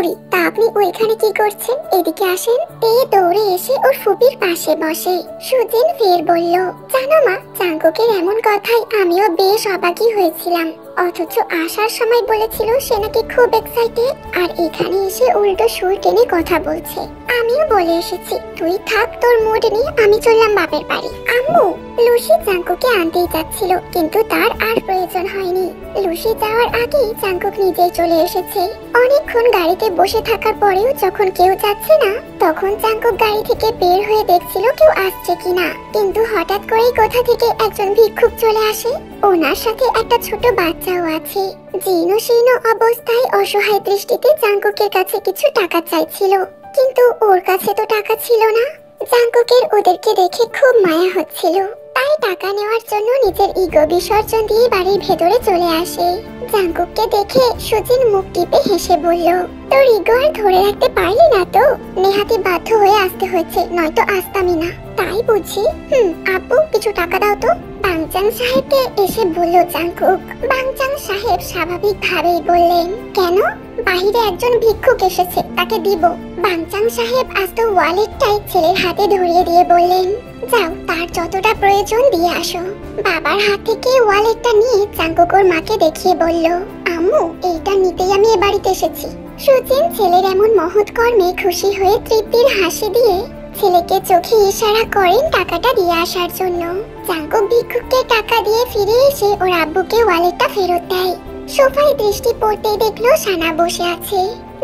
বুড়ি, তা আপনি ওইখানে কি করছেন? এদিকে আসেন। তে দৌড়ে এসে ওর ফুপির পাশে বসে। সুজিন ফের বলল, জানো মা, জাঙ্কুকের এমন কথাই আমিও বেশ অবাকই হয়েছিলাম। অথচ আসার সময় বলেছিল সে নাকি খুব এক্সাইটেড, আর এখানে এসে উল্টো সুর টেনে কথা বলছে। আমিও বলে এসেছি তুই থাক তোর মুড নিয়ে, আমি চললাম বাপের বাড়ি। আম্মু, লুসি জাঙ্কুকে আনতেই যাচ্ছিল, কিন্তু তার আর প্রয়োজন হয়নি। লুসি যাওয়ার আগেই জাঙ্কুক নিজেই চলে এসেছে। অনেকক্ষণ গাড়িতে বসে থাকার পরেও যখন কেউ যাচ্ছে না, তখন জাঙ্কুক গাড়ি থেকে বের হয়ে দেখছিল কেউ আসছে কিনা। কিন্তু হঠাৎ করেই কোথা থেকে একজন ভিক্ষুক চলে আসে। ওনার সাথে একটা ছোট বাচ্চাও আছে। জীর্ণ শীর্ণ অবস্থায় অসহায় দৃষ্টিতে জাঙ্কুকের কাছে কিছু টাকা চাইছিল, কিন্তু ওর কাছে তো টাকা ছিল না। জাঙ্কুকের ওদেরকে দেখে খুব মায়া হচ্ছিল, তাই টাকা নেওয়ার জন্য নিজের ইগো বিসর্জন দিয়ে বাড়ির ভেতরে চলে আসে। জাঙ্কুককে দেখে সুজিন মুখ টিপে হেসে বলল, তোর ইগো আর ধরে রাখতে পারলি না তো? নেহাতি বাধ্য হয়ে আসতে হয়েছে, নয়তো আসতামই না। তাই বুঝি? আপু, কিছু টাকা দাও তো। বাংচাং সাহেবকে এসে বলল জাঙ্কুক। বাংচাং সাহেব স্বাভাবিক ভাবেই বললেন, কেন? বাহিরে একজন ভিক্ষুক এসেছে, তাকে দিব। বাংচাং সাহেব আস্ত ওয়ালেটটাই ছেলের হাতে ধরিয়ে দিয়ে বললেন, যাও, তার যতটা প্রয়োজন দিয়ে আসো। বাবার হাত থেকে ওয়ালেটটা নিয়ে জাঙ্কুক ওর মাকে দেখিয়ে বলল, আম্মু, এইটা নিতেই আমি এ বাড়িতে এসেছি। সুজিন ছেলের এমন মহৎ কর্মে খুশি হয়ে তৃপ্তির হাসি দিয়ে ছেলেকে চোখে ইশারা করেন টাকাটা দিয়ে আসার জন্য। জাঙ্কুক ভিক্ষুককে টাকা দিয়ে ফিরে এসে ওর আব্বুকে ওয়ালেটটা ফেরত দেয়। সোফায় দৃষ্টি পড়তেই দেখলো সানা বসে আছে।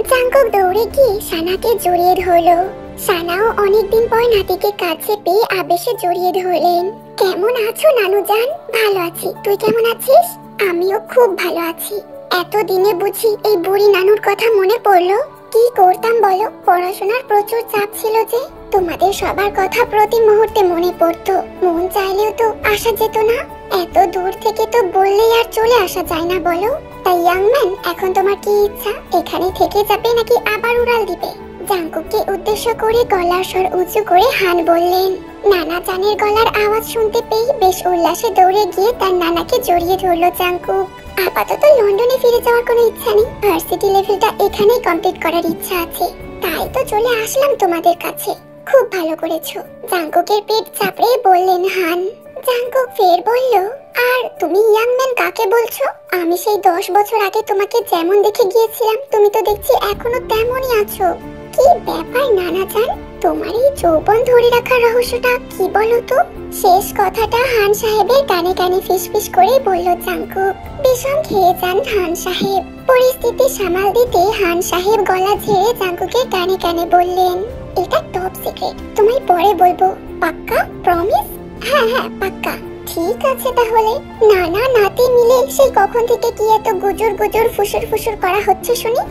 জাঙ্কুক দৌড়ে গিয়ে সানাকে জড়িয়ে ধরলো। সানাও অনেকদিন পর নাতিকে কাছে পেয়ে আবেশে জড়িয়ে ধরলেন। কেমন আছো নানুজান? ভালো আছি, তুই কেমন আছিস? আমিও খুব ভালো আছি। এতদিনে বুঝি এই বুড়ি নানুর কথা মনে পড়লো? কি করতাম বলো, পড়াশোনার প্রচুর চাপ ছিল যে। তোমাদের সবার কথা প্রতি মুহূর্তে মনে পড়তো, মন চাইলেও তো আসা যেত না। এত দূর থেকে তো বললেই আর চলে আসা যায় না বলো। তাই ইয়াং ম্যান, এখন তোমার কি ইচ্ছা? এখানে থেকে যাবে নাকি আবার উড়াল দিবে? জাঙ্কুককে উদ্দেশ্য করে গলার স্বর উঁচু করে হান বললেন। নানা জানের গলার আওয়াজ শুনতে পেয়ে বেশ উল্লাসে দৌড়ে গিয়ে তার নানাকে জড়িয়ে ধরলো জাঙ্কুক। আপাতত লন্ডনে ফিরে যাওয়ার কোনো ইচ্ছা নেই, ভার্সিটি লেভেলটা এখানেই কমপ্লিট করার ইচ্ছা আছে। তাই তো চলে আসলাম তোমাদের কাছে। খুব ভালো করেছো, জাঙ্কুকের পেট চাপড়ে বললেন হান। জাঙ্কুক ফের বলল, আর তুমি ইয়াং ম্যান কাকে বলছো? আমি সেই 10 বছর আগে তোমাকে যেমন দেখে গিয়েছিলাম, তুমি তো দেখছি এখনো তেমনই আছো। কি ব্যাপার নানা জান, তোমার এই যৌবন ধরে রাখার রহস্যটা কি বলো তো? শেষ কথাটা হান সাহেবের কানে কানে ফিসফিস করে বলল জাঙ্কুক। বিষম খেয়ে যান হান সাহেব। পরিস্থিতি সামাল দিতে হান সাহেব গলা ঝেড়ে জাঙ্কুকের কানে কানে বললেন, এটা টপ সিক্রেট, তোমায় পরে বলবো। পাক্কা? প্রমিস? হ্যাঁ হ্যাঁ, পাক্কা। ঠিক আছে তাহলে। নানা নাতি মিলে সেই কখন থেকে কি এত গুজুর গুজুর ফুসুর ফুসুর করা হচ্ছে শুনি?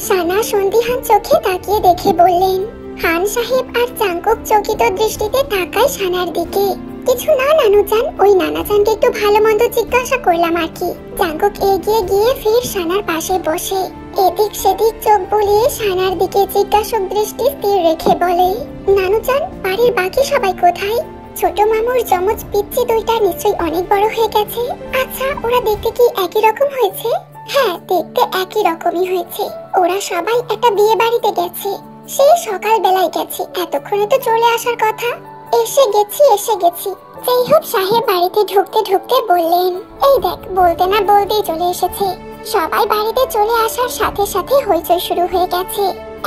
সানা সন্দিহান চোখে তাকিয়ে দেখে বললেন। হান সাহেব আর জাঙ্কুক চকিত দৃষ্টিতে তাকায় সানার দিকে। কিছু না নানুজান, ওই নানাজানকে একটু ভালো মন্দ জিজ্ঞাসা করলাম আর কি। জাঙ্কুক এগিয়ে গিয়ে ফের সানার পাশে বসে এদিক সেদিক চোখ বুলিয়ে সানার দিকে জিজ্ঞাসক দৃষ্টি স্থির রেখে বলে, নানুজান, বাড়ির বাকি সবাই কোথায়? ছোট মামুর যমজ পিচ্চি দুইটা নিশ্চয়ই অনেক বড় হয়ে গেছে। আচ্ছা, ওরা দেখতে কি একই রকম হয়েছে? হ্যাঁ, দেখতে একই রকমই হয়েছে। ওরা সবাই একটা বিয়ে বাড়িতে গেছে, সেই সকাল বেলায় গেছে, এতক্ষণে তো চলে আসার কথা। এসে গেছি। যেই হোক, সাহেব বাড়িতে ঢুকতে ঢুকতে বললেন, এই দেখ, বলতে না বলতেই চলে এসেছে। সবাই বাড়িতে চলে আসার সাথে সাথে হইচই শুরু হয়ে গেছে।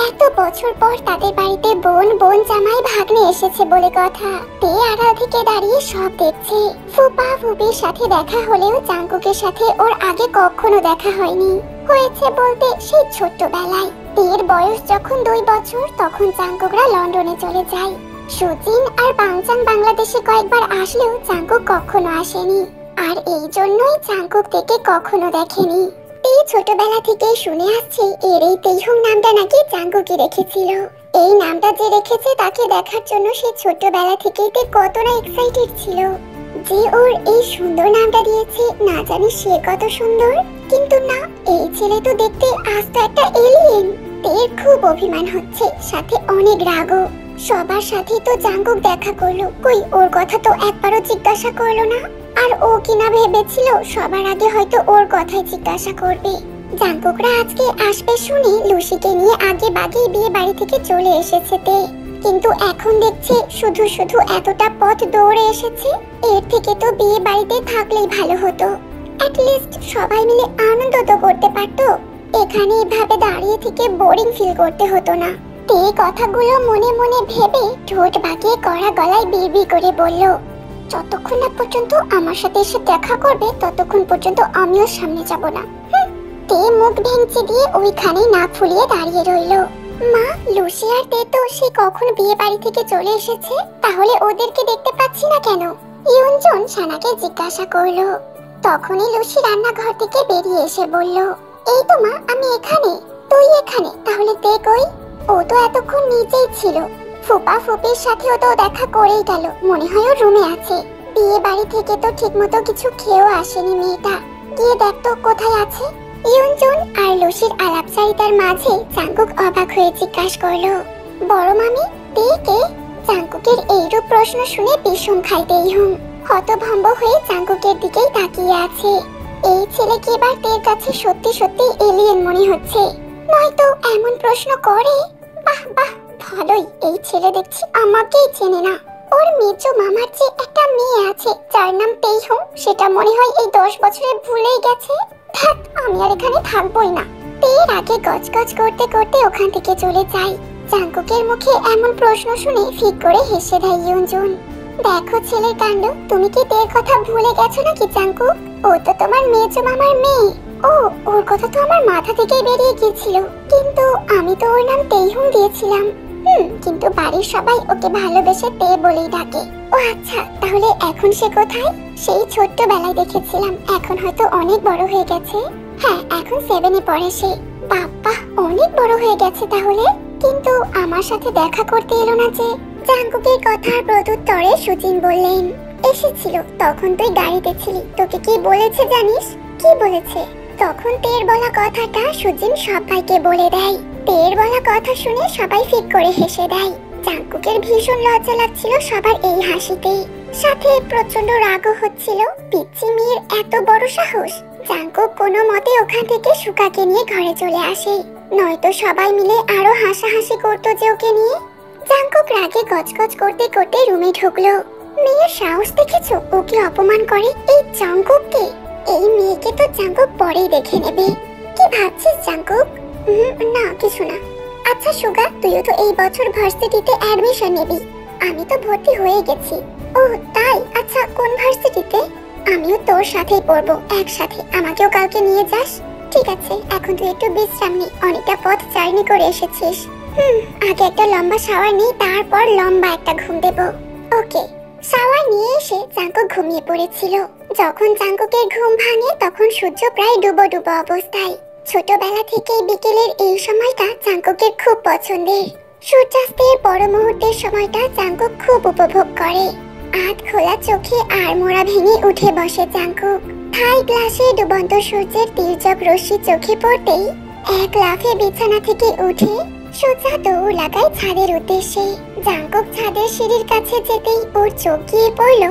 এত বছর পর তাদের বাড়িতে বোন জামাই ভাগ্নে এসেছে বলে কথা। তে আড়াল থেকে দাঁড়িয়ে সব দেখছে। ফুপা ফুপির সাথে দেখা হলেও জাঙ্কুকের সাথে ওর আগে কখনো দেখা হয়নি। হয়েছে বলতে সেই ছোট্টবেলায়। তের বয়স যখন 2 বছর, তখন জাঙ্কুকরা লন্ডনে চলে যায়। সুজিন আর বাংচাং বাংলাদেশে কয়েকবার আসলেও জাঙ্কুক কখনো আসেনি, আর এই জন্যই জাঙ্কুক থেকে কখনো দেখেনি। এই ছোটবেলা থেকে শুনে আসছে এর এই তেইহং নামটা নাকি জাঙ্কুকই রেখেছিল। এই নামটা যে রেখেছে তাকে দেখার জন্য সে ছোটবেলা থেকেই কতটা এক্সাইটেড ছিল যে ওর এই সুন্দর নামটা দিয়েছে। না জানি সে কত সুন্দর, কিন্তু না, এই ছেলে তো দেখতে আস্ত একটা এলিয়েন। তের খুব অভিমান হচ্ছে, সাথে অনেক রাগও। সবার সাথে তো জাঙ্কুক দেখা করলো, কই ওর কথা তো একবারও জিজ্ঞাসা করলো না। আর ও কিনা ভেবেছিল সবার আগে হয়তো ওর কথাই জিজ্ঞাসা করবে। জাঙ্কুকরা আজকে আসবে শুনে লুসিকে নিয়ে আগে বাগে বিয়ে বাড়ি থেকে চলে এসেছে তে। কিন্তু এখন দেখছে শুধু শুধু এতটা পথ দৌড়ে এসেছে, এর থেকে তো বিয়ে বাড়িতে থাকলেই ভালো হতো। অ্যাটলিস্ট সবাই মিলে আনন্দ তো করতে পারতো, এখানে এভাবে দাঁড়িয়ে থেকে বোরিং ফিল করতে হতো না। তে কথাগুলো মনে মনে ভেবে ঠোঁট বাঁকিয়ে কড়া গলায় বিড়বিড় করে বলল, যতক্ষণ না পর্যন্ত আমার সাথে এসে দেখা করবে ততক্ষণ পর্যন্ত আমিও সামনে যাব না। তে মুখ ভেঙচি দিয়ে ওইখানেই নাক ফুলিয়ে দাঁড়িয়ে রইল। মা, লুসি আর তে তো সে কখন বিয়ে বাড়ি থেকে চলে এসেছে, তাহলে ওদেরকে দেখতে পাচ্ছি না কেন? ইউনজন সানাকে জিজ্ঞাসা করলো। তখনই লুসি রান্নাঘর থেকে বেরিয়ে এসে বলল, এই তো মা, আমি এখানে। তুই এখানে? তাহলে তে কই? ও তো এতক্ষণ নিচেই ছিল, ফুপা ফুপির সাথেও তো দেখা করেই গেল, মনে হয় ও রুমে আছে। বিয়ে বাড়ি থেকে তো ঠিকমতো কিছু খেয়েও আসেনি মেয়েটা, গিয়ে দেখ তো কোথায় আছে। ইউনজন আর লুসির আলাপচারিতার মাঝে জাঙ্কুক অবাক হয়ে জিজ্ঞাসা করলো, বড় মামি, তে কে? জাঙ্কুকের এইরূপ প্রশ্ন শুনে বিষম খাইতে ইহুম হতভম্ব হয়ে জাঙ্কুকের দিকেই তাকিয়ে আছে। এই ছেলে কি এবার তের কাছে সত্যি সত্যি এলিয়েন মনে হচ্ছে, নয়তো এমন প্রশ্ন করে। বাহ বাহ, ভালোই, এই ছেলে দেখছি আমাকেই চেনে না। ওর মেজো মামার যে একটা মেয়ে আছে যার নাম তেইহুম, সেটা মনে হয় এই 10 বছরে ভুলেই গেছে। থাক, আমি আর এখানে থাকবোই না। তের আগে গজগজ করতে করতে ওখান থেকে চলে যায়। জাঙ্কুকের মুখে এমন প্রশ্ন শুনে ফিক করে হেসে দেয় ইউনজন। দেখো ছেলের কাণ্ড, তুমি কি তের কথা ভুলে গেছো নাকি জাঙ্কুক? ও তো তোমার মেজো মামার মেয়ে। ও, ওর কথা তো আমার মাথা থেকেই বেরিয়ে গিয়েছিল, কিন্তু আমি তো ওর নাম তেইহুম দিয়েছিলাম। কিন্তু বাড়ির সবাই ওকে ভালোবেসে তে বলেই ডাকে। ও আচ্ছা, তাহলে এখন সে কোথায়? সেই ছোট্টবেলায় দেখেছিলাম, এখন হয়তো অনেক বড় হয়ে গেছে। হ্যাঁ, এখন 7-এ পড়ে সে। বাবা, অনেক বড় হয়ে গেছে তাহলে। কিন্তু আমার সাথে দেখা করতে এলো না যে? জাঙ্কুকের কথার প্রত্যুত্তরে সুজিন বললেন, এসেছিল, তখন তুই গাড়িতে ছিলি। তোকে কি বলেছে জানিস? কি বলেছে? তখন তের বলা কথাটা সুজিন সবাইকে বলে দেয়। তের বলা কথা শুনে সবাই ফিক করে হেসে দেয়। জাঙ্কুকের ভীষণ লজ্জা লাগছিল সবার এই হাসিতে, সাথে প্রচন্ড রাগও হচ্ছিল। পিচ্চি মেয়ের এত বড় সাহস! জাঙ্কুক কোনো মতে ওখান থেকে সুকাকে নিয়ে ঘরে চলে আসে, নয়তো সবাই মিলে আরো হাসাহাসি করতো যে ওকে নিয়ে। জাঙ্কুক রাগে গজগজ করতে করতে রুমে ঢুকলো। মেয়ের সাহস দেখেছো? ওকে অপমান করে। এই জাঙ্কুককে, এই মেয়েকে তো জাঙ্কুক পরেই দেখে নেবে। কি ভাবছিস জাঙ্কুক? না, কিছু না। আচ্ছা সুগা, তুইও তো এই বছর ভার্সিটিতে অ্যাডমিশন নিবি। আমি তো ভর্তি হয়ে গেছি। ও তাই? আচ্ছা, কোন ভার্সিটিতে? আমিও তোর সাথেই পড়বো, একসাথে। আমাকেও কালকে নিয়ে যাস? ঠিক আছে, এখন তুই একটু বিশ্রাম নি, অনেকটা পথ জার্নি করে এসেছিস। আগে একটা লম্বা শাওয়ার নিই, তারপর লম্বা একটা ঘুম দেব। ওকে। শাওয়ার নিয়ে এসে জাঙ্কুক ঘুমিয়ে পড়েছিল। যখন জাঙ্কুকের ঘুম ভাঙে তখন সূর্য প্রায় ডুবো ডুবো অবস্থায়। ছোটবেলা থেকেই বিকেলের এই সময়টা জাঙ্কুকের খুব পছন্দের। সূর্যাস্তের পর মুহূর্তের সময়টা জাঙ্কুক খুব উপভোগ করে। আধ খোলা চোখে আর মোড়া ভেঙে উঠে বসে জাঙ্কুক। থাই গ্লাসে ডুবন্ত সূর্যের তির্যক রশ্মি চোখে পড়তেই এক লাফে বিছানা থেকে উঠে সোজা দৌড় লাগায় ছাদের উদ্দেশ্যে। জাঙ্কুক ছাদের সিঁড়ির কাছে যেতেই ওর চোখ গিয়ে পড়ল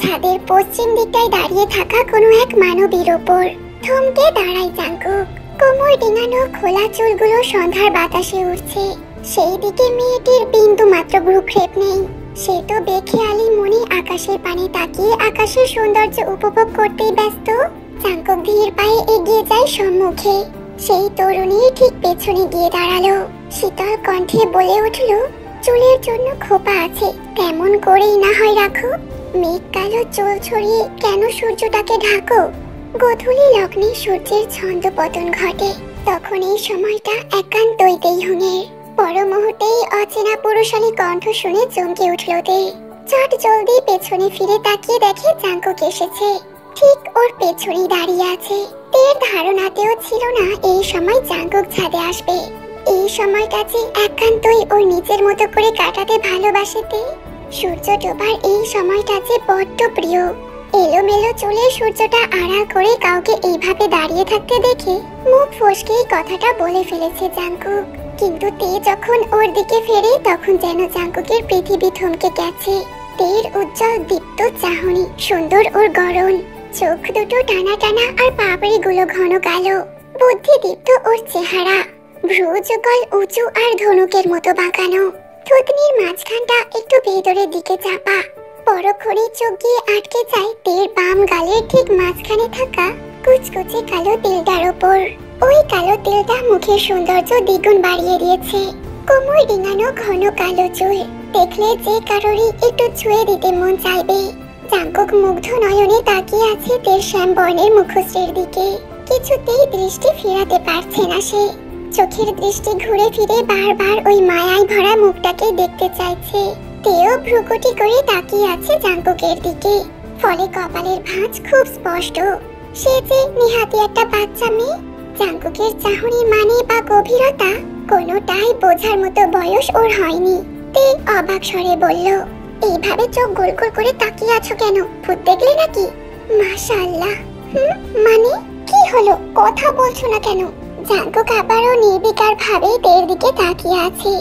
ছাদের পশ্চিম দিকটায় দাঁড়িয়ে থাকা কোনো এক মানবীর ওপর। থমকে দাঁড়ায় জাঙ্কুক। কোমর ডিঙানো খোলা চুলগুলো সন্ধ্যার বাতাসে উঠছে। সেই দিকে মেয়েটির বিন্দু মাত্র ভ্রুক্ষেপ নেই। সে তো বেখেয়ালি মনে আকাশের পানে তাকিয়ে আকাশের সৌন্দর্য উপভোগ করতেই ব্যস্ত। জাঙ্কুক ধীর পায়ে এগিয়ে যায় সম্মুখে। সেই তরুণীর ঠিক পেছনে গিয়ে দাঁড়ালো। শীতল কণ্ঠে বলে উঠল, চুলের জন্য খোপা আছে, তেমন করেই না হয় রাখো। মেঘ কালো চুল ছড়িয়ে কেন সূর্যটাকে ঢাকো। গোধূলি লগ্নে সূর্যের ছন্দ পতন ঘটে। তখন এই সময়টা একান্তই তেইহুঙের। পর মুহূর্তেই অচেনা পুরুষালী কণ্ঠ শুনে চমকে উঠল তে। চট জলদি পেছনে ফিরে তাকিয়ে দেখে জাঙ্কুক এসেছে। ঠিক ওর পেছনেই দাঁড়িয়ে আছে। তের ধারণাতেও ছিল না এই সময় জাঙ্কুক ছাদে আসবে। এই সময়টা যে একান্তই ওর নিজের মতো করে কাটাতে ভালোবাসে তে। সূর্য ডোবার এই সময়টা যে বড্ড প্রিয়। এলোমেলো চুলে সূর্যটা আড়াল করে কাউকে এইভাবে দাঁড়িয়ে থাকতে দেখে মুখ ফসকেই কথাটা বলে ফেলেছে জাঙ্কুক। কিন্তু তে যখন ওর দিকে ফেরে তখন যেন জাঙ্কুকের পৃথিবী থমকে গেছে। তের উজ্জ্বল দীপ্ত চাহনি, সুন্দর ওর গড়ন, চোখ দুটো টানা টানা আর পাপড়িগুলো ঘন কালো। বুদ্ধিদীপ্ত ওর চেহারা, ভ্রু যুগল উঁচু আর ধনুকের মতো বাঁকানো, থুতনির মাঝখানটা একটু ভেতরের দিকে চাপা। পরক্ষণে চোখ গিয়ে আটকে যায় তের বাম গালের ঠিক মাঝখানে থাকা কুচকুচে কালো তিলটার ওপর। ওই কালো তিলটা মুখের সৌন্দর্য দ্বিগুণ বাড়িয়ে দিয়েছে। কোমর ডিঙানো ঘন কালো চুল, দেখলে যে কারোরই একটু ছুঁয়ে দিতে মন চাইবে। জাঙ্কুক মুগ্ধ নয়নে তাকিয়ে আছে তের শ্যাম বর্ণের মুখশ্রীর দিকে। কিছুতেই দৃষ্টি ফেরাতে পারছে না সে। চোখের দৃষ্টি ঘুরে ফিরে বারবার ওই মায়ায় ভরা মুখটাকে দেখতে চাইছে। তেও ভ্রুকুটি করে তাকিয়ে আছে জাঙ্কুকের দিকে, ফলে কপালের ভাঁজ খুব স্পষ্ট। সে যে নিহাতি একটা বাচ্চা মেয়ে। জাঙ্কুকের চাহনির মানে বা গভীরতা কোনোটাই বোঝার মতো বয়স ওর হয়নি। তে অবাক স্বরে বলল, এইভাবে চোখ গোল গোল করে তাকিয়ে আছো কেন? ভূত দেখলে নাকি? মাশাআল্লাহ। মানে কি হলো, কথা বলছো না কেন? জাঙ্কুক আবারও নির্বিকার ভাবে তের দিকে তাকিয়ে আছে।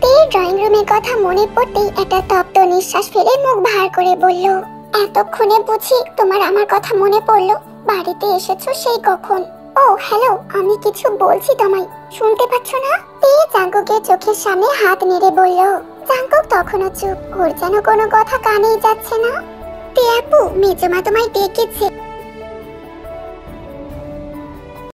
তের ড্রয়িং রুমের কথা মনে পড়তেই একটা তপ্ত নিঃশ্বাস ফেলে মুখ ভার করে বলল, এতক্ষণে বুঝি তোমার আমার কথা মনে পড়লো? বাড়িতে এসেছো সেই কখন? ও হ্যালো, আমি কিছু বলছি তোমায়, শুনতে পাচ্ছ না? তে জাঙ্কুকের চোখের সামনে হাত নেড়ে বলল। জাঙ্কুক তখনও চুপ, ওর যেন কোনো কথা কানেই যাচ্ছে না। তে আপু, মেজমা তোমায় ডেকেছে।